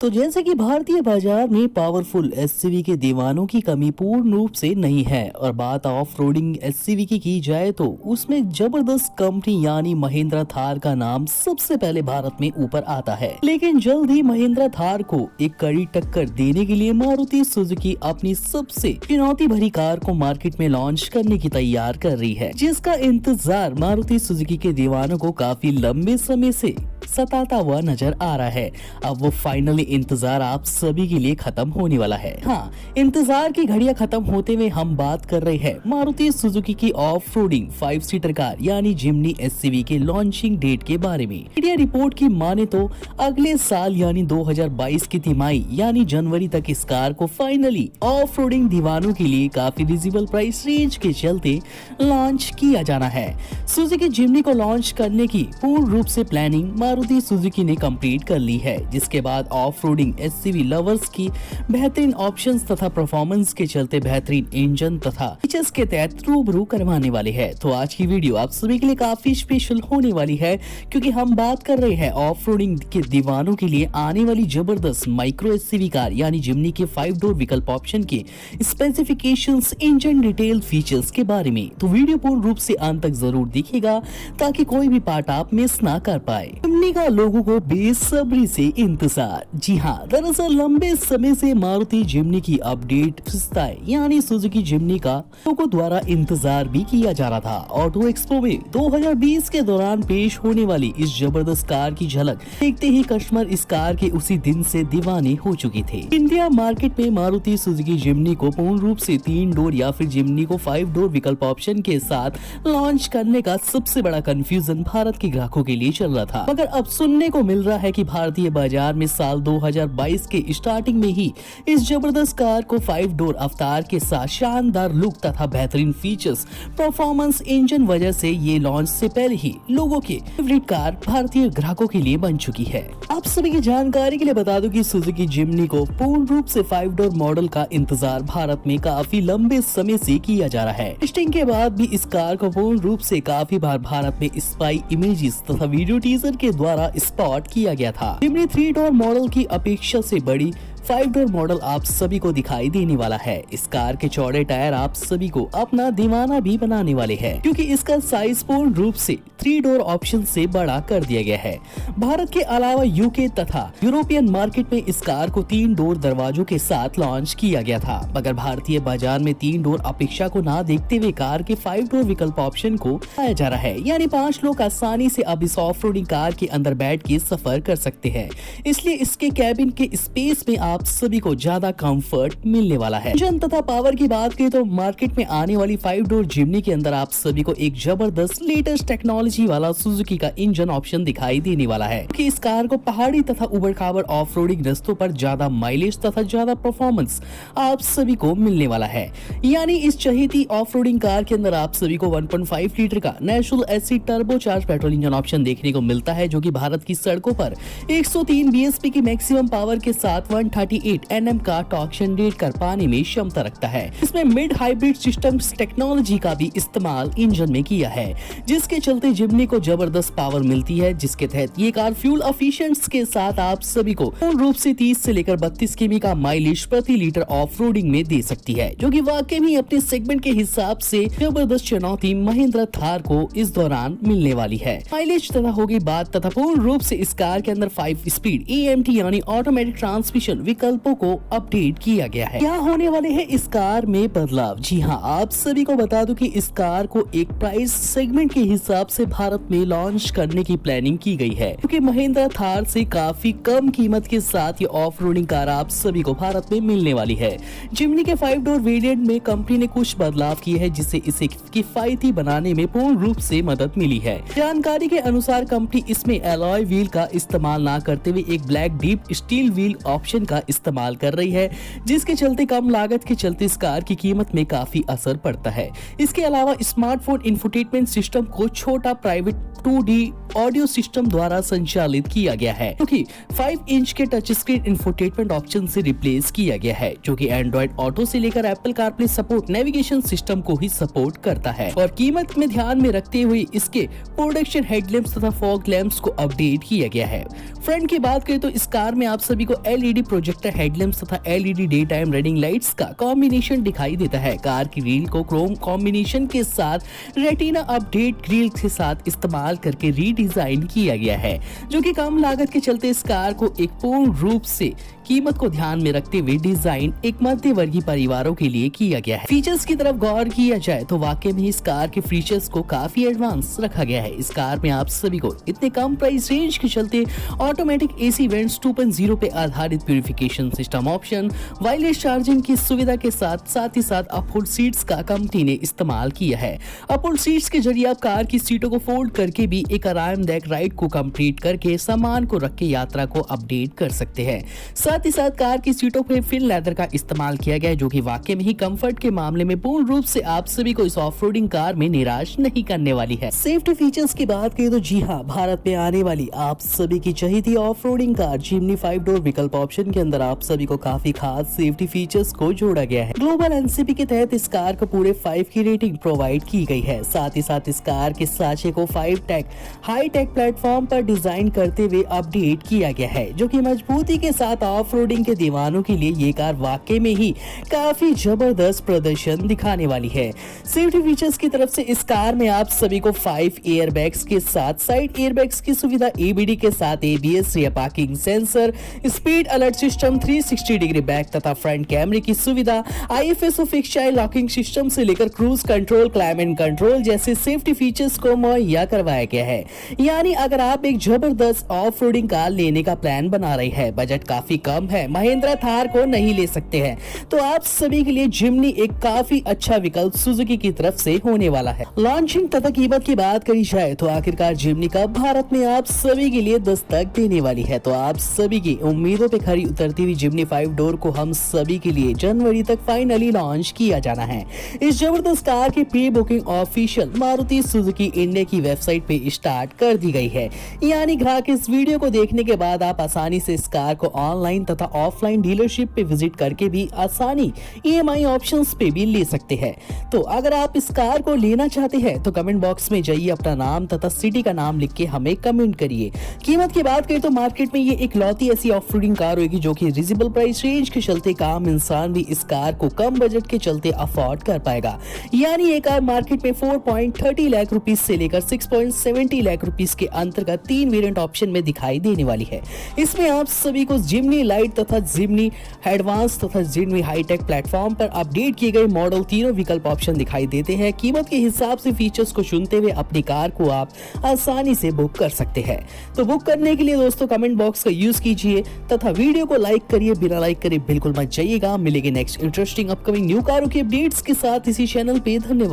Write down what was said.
तो जैसे कि भारतीय बाजार में पावरफुल एसयूवी के दीवानों की कमी पूर्ण रूप से नहीं है और बात ऑफ रोडिंग एसयूवी की जाए तो उसमें जबरदस्त कंपनी यानी महिंद्रा थार का नाम सबसे पहले भारत में ऊपर आता है। लेकिन जल्द ही महिंद्रा थार को एक कड़ी टक्कर देने के लिए मारुति सुजुकी अपनी सबसे चुनौती भरी कार को मार्केट में लॉन्च करने की तैयार कर रही है, जिसका इंतजार मारुति सुजुकी के दीवानों को काफी लंबे समय से सताता हुआ नजर आ रहा है। अब वो फाइनली इंतजार आप सभी के लिए खत्म होने वाला है। हाँ, इंतजार की घड़ियां खत्म होते हुए हम बात कर रहे हैं मारुति सुजुकी की ऑफ रोडिंग 5 सीटर कार यानी जिम्नी एसयूवी के लॉन्चिंग डेट के बारे में। मीडिया रिपोर्ट की माने तो अगले साल यानी 2022 की तिमाही यानी जनवरी तक इस कार को फाइनली ऑफ रोडिंग दीवानों के लिए काफी रिजनेबल प्राइस रेंज के चलते लॉन्च किया जाना है। सुजुकी जिम्नी को लॉन्च करने की पूर्ण रूप से प्लानिंग मारुति सुजुकी ने कंप्लीट कर ली है, जिसके बाद ऑफ रोडिंग एसयूवी लवर्स की बेहतरीन ऑप्शंस तथा परफॉर्मेंस के चलते बेहतरीन इंजन तथा फीचर्स के तहत रूबरू करवाने वाले हैं। तो आज की वीडियो आप सभी के लिए काफी स्पेशल होने वाली है, क्योंकि हम बात कर रहे हैं ऑफ रोडिंग के दीवानों के लिए आने वाली जबरदस्त माइक्रो एसयूवी कार यानी जिम्नी के 5 डोर विकल्प ऑप्शन के स्पेसिफिकेशंस, इंजन डिटेल, फीचर्स के बारे में। तो वीडियो पूर्ण रूप से अंत तक जरूर दिखेगा ताकि कोई भी पार्ट आप मिस ना कर पाए। जिम्नी का लोगों को बेसब्री से इंतजार। जी हाँ, दरअसल लंबे समय से मारुति जिम्नी की अपडेट यानी सुजुकी जिम्नी का लोगों द्वारा इंतजार भी किया जा रहा था। ऑटो एक्सपो में 2020 के दौरान पेश होने वाली इस जबरदस्त कार की झलक देखते ही कस्टमर इस कार के उसी दिन से दीवाने हो चुके थे। इंडिया मार्केट में मारुति सुजुकी जिम्नी को पूर्ण रूप से 3 डोर या फिर जिम्नी को 5 डोर विकल्प ऑप्शन के साथ लॉन्च करने का सबसे बड़ा कंफ्यूजन भारत के ग्राहकों के लिए चल रहा था, मगर अब सुनने को मिल रहा है कि भारतीय बाजार में साल 2022 के स्टार्टिंग में ही इस जबरदस्त कार को 5 डोर अवतार के साथ शानदार लुक तथा बेहतरीन फीचर्स, परफॉर्मेंस, इंजन वजह से ये लॉन्च से पहले ही लोगों की फेवरेट कार भारतीय ग्राहकों के लिए बन चुकी है। आप सभी की जानकारी के लिए बता दूं कि सुजुकी जिम्नी को पूर्ण रूप से 5 डोर मॉडल का इंतजार भारत में काफी लंबे समय से किया जा रहा है। टेस्टिंग के बाद भी इस कार को पूर्ण रूप से काफी बार भारत में स्पाई इमेजेस तथा वीडियो टीजर के द्वारा स्पॉट किया गया था। जिम्नी 3 डोर मॉडल की अपेक्षा से बड़ी 5 डोर मॉडल आप सभी को दिखाई देने वाला है। इस कार के चौड़े टायर आप सभी को अपना दीवाना भी बनाने वाले हैं, क्योंकि इसका साइज पूर्ण रूप से 3 डोर ऑप्शन से बड़ा कर दिया गया है। भारत के अलावा यूके तथा यूरोपियन मार्केट में इस कार को 3 डोर दरवाजों के साथ लॉन्च किया गया था, मगर भारतीय बाजार में 3 डोर अपेक्षा को ना देखते हुए कार के 5 डोर विकल्प ऑप्शन को लाया जा रहा है, यानी 5 लोग आसानी से अब इस ऑफ रोडिंग कार के अंदर बैठ के सफर कर सकते हैं। इसलिए इसके कैबिन के स्पेस में आप सभी को ज्यादा कंफर्ट मिलने वाला है। इंजन तथा पावर की बात करें तो मार्केट में आने वाली 5 डोर जिम्नी के अंदर आप सभी को एक जबरदस्त लेटेस्ट टेक्नोलॉजी वाला सुजुकी का इंजन ऑप्शन दिखाई देने वाला है, कि इस कार को पहाड़ी तथा उबड़-खाबड़ ऑफ रोडिंग रास्तों पर ज्यादा माइलेज तथा ज्यादा परफॉर्मेंस आप सभी को मिलने वाला है। यानी इस चहेती ऑफ रोडिंग कार के अंदर आप सभी को 1.5 लीटर का natural acid turbocharge petrol engine option देखने को मिलता है, जो कि भारत की सड़कों पर 103 बीएचपी की मैक्सिमम पावर के साथ 138 Nm का टॉर्क जनरेट कर पाने में क्षमता रखता है। इसमें मिड हाइब्रिड सिस्टम्स टेक्नोलॉजी का भी इस्तेमाल इंजन में किया है, जिसके चलते जिम्नी को जबरदस्त पावर मिलती है, जिसके तहत ये कार फ्यूल एफिशिएंसी के साथ आप सभी को पूर्ण रूप से 30 से लेकर 32 किमी का माइलेज प्रति लीटर ऑफ रोडिंग में दे सकती है, जो कि वाकई में अपने सेगमेंट के हिसाब से जबरदस्त चुनौती महिंद्रा थार को इस दौरान मिलने वाली है। माइलेज तथा होगी बात तथा पूर्ण रूप से इस कार के अंदर 5 स्पीड AMT यानी ऑटोमेटिक ट्रांसमिशन विकल्पों को अपडेट किया गया है। क्या होने वाले हैं इस कार में बदलाव? जी हाँ, आप सभी को बता दूं कि इस कार को एक प्राइस सेगमेंट के हिसाब से भारत में लॉन्च करने की प्लानिंग की गई है, क्योंकि महिंद्रा थार से काफी कम कीमत के साथ ये ऑफ रोडिंग कार आप सभी को भारत में मिलने वाली है। जिम्नी के 5 डोर वेरिएंट में कंपनी ने कुछ बदलाव किए हैं, जिससे इसे किफायती बनाने में पूर्ण रूप से मदद मिली है। जानकारी के अनुसार कंपनी इसमें एलॉय व्हील का इस्तेमाल न करते हुए एक black deep steel wheel option का का इस्तेमाल कर रही है, जिसके चलते कम लागत के चलते इस कार की कीमत में काफी असर पड़ता है। इसके अलावा स्मार्टफोन इंफोटेनमेंट सिस्टम को छोटा प्राइवेट 2D ऑडियो सिस्टम द्वारा संचालित किया गया है, क्योंकि 5 इंच के टच स्क्रीन इंफोटेनमेंट ऑप्शन से रिप्लेस किया गया है, जो कि एंड्रॉइड ऑटो से लेकर Apple CarPlay support navigation system को ही सपोर्ट करता है। और कीमत में ध्यान में रखते हुए इसके प्रोडक्शन हेडलैम्प्स तथा फॉग लैंप्स को अपडेट किया गया है। फ्रंट की बात करें तो इस कार में आप सभी को LED प्रोजेक्टर हेडलैम्प्स तथा LED day time running lights का कॉम्बिनेशन दिखाई देता है। कार की ग्रिल को क्रोम कॉम्बिनेशन के साथ रेटिना अपडेट ग्रिल के साथ इस्तेमाल करके रीडिजाइन किया गया है, जो कि कम लागत के चलते इस कार को एक पूर्ण रूप से कीमत को ध्यान में रखते हुए डिजाइन एक मध्य वर्गीय परिवारों के लिए किया गया है। फीचर्स की तरफ गौर किया जाए तो वाकई में इस कार के फीचर्स को काफी एडवांस रखा गया है। इस कार में आप सभी को इतने कम प्राइस रेंज के चलते ऑटोमेटिक AC वेंट्स 2.0 पे आधारित purification system option, wireless charging की सुविधा के साथ ही साथ अपहोल्ड सीट्स का कंपनी ने इस्तेमाल किया है। अपहोल्ड सीट्स के जरिए आप कार की सीटों को फोल्ड करके भी एक आरामदायक राइड को कंप्लीट करके सामान को रख के यात्रा को अपडेट कर सकते हैं। साथ ही साथ कार की सीटों पे फिन लेदर का इस्तेमाल किया गया है, जो कि वाकई में ही कंफर्ट के मामले में पूर्ण रूप से आप सभी को इस ऑफ-रोडिंग कार में निराश नहीं करने वाली है। सेफ्टी फीचर्स की बात करें तो जी हाँ, भारत में आने वाली आप सभी की चहेती ऑफ-रोडिंग कार जिमनी 5 डोर विकल्प ऑप्शन के अंदर आप सभी को काफी खास सेफ्टी फीचर्स को जोड़ा गया है। ग्लोबल NCP के तहत इस कार को पूरे 5 की रेटिंग प्रोवाइड की गई है। साथ ही साथ इस कार के साँचे को 5 टेक हाई टेक प्लेटफॉर्म पर डिजाइन करते हुए अपडेट किया गया है, जो कि मजबूती के साथ ऑफ-रोडिंग के दीवानों के लिए ये कार वाकई में ही काफी जबरदस्त प्रदर्शन दिखाने वाली है। सेफ्टी फीचर्स की तरफ से इस कार में आप सभी को 5 एयरबैग्स के साथ साइड एयरबैग्स की सुविधा, ABD के साथ ABS, rear parking sensor, speed alert system, 360 degree back तथा फ्रंट कैमरे की सुविधा, IFSO fix child locking system से लेकर क्रूज कंट्रोल, क्लाइमेट कंट्रोल जैसे सेफ्टी फीचर्स को मुहैया करवाया गया है। यानी अगर आप एक जबरदस्त ऑफ-रोडिंग कार लेने का प्लान बना रहे हैं, बजट काफी कम है, महिंद्रा थार को नहीं ले सकते हैं, तो आप सभी के लिए जिमनी एक काफी अच्छा विकल्प सुजुकी की तरफ से होने वाला है। लॉन्चिंग तथा कीमत की बात करी जाए तो आखिरकार जिमनी कब भारत में आप सभी के लिए दस्तक देने वाली है, तो आप सभी की उम्मीदों पे खरी उतरती हुई जिमनी 5 डोर को हम सभी के लिए जनवरी तक फाइनली लॉन्च किया जाना है। इस जबरदस्त कार की pre booking official Maruti Suzuki India की वेबसाइट पे स्टार्ट कर दी गई है। यानी ग्राहक इस वीडियो को देखने के बाद आप आसानी से इस कार को ऑनलाइन तथा ऑफलाइन डीलरशिप पे विजिट करके भी आसानी EMI ऑप्शंस पे भी ले सकते हैं। तो अगर आप इस कार को लेना चाहते हैं तो कमेंट बॉक्स में जाइए, अपना नाम तथा सिटी का नाम लिख के हमें कमेंट करिए। कीमत की बात करें तो मार्केट में ये इकलौती ऐसी ऑफ-रोडिंग कार होगी जो कि रिजनेबल प्राइस रेंज के चलते काम इंसान भी इस कार को कम बजट के चलते अफोर्ड कर पाएगा। यानी ये कार मार्केट में 4.30 लाख रुपीस से लेकर 6.70 लाख रुपीस के अंतर्गत 3 वेरिएंट ऑप्शन में दिखाई देने वाली है। इसमें आप सभी को जिमनी लाइट तथा जिमनी एडवांस तथा जिमनी हाईटेक प्लेटफॉर्म पर अपडेट किए गए मॉडल तीनों विकल्प ऑप्शन दिखाई देते हैं। कीमत के हिसाब से फीचर्स को चुनते हुए अपनी कार को आप आसानी से बुक कर सकते हैं। तो बुक करने के लिए दोस्तों कमेंट बॉक्स का यूज कीजिए तथा वीडियो को लाइक करिए, बिना लाइक करे बिल्कुल मत जाइएगा। मिलेंगे नेक्स्ट इंटरेस्टिंग अपकमिंग न्यू कारों की अपडेट्स के साथ इसी चैनल पे। धन्यवाद।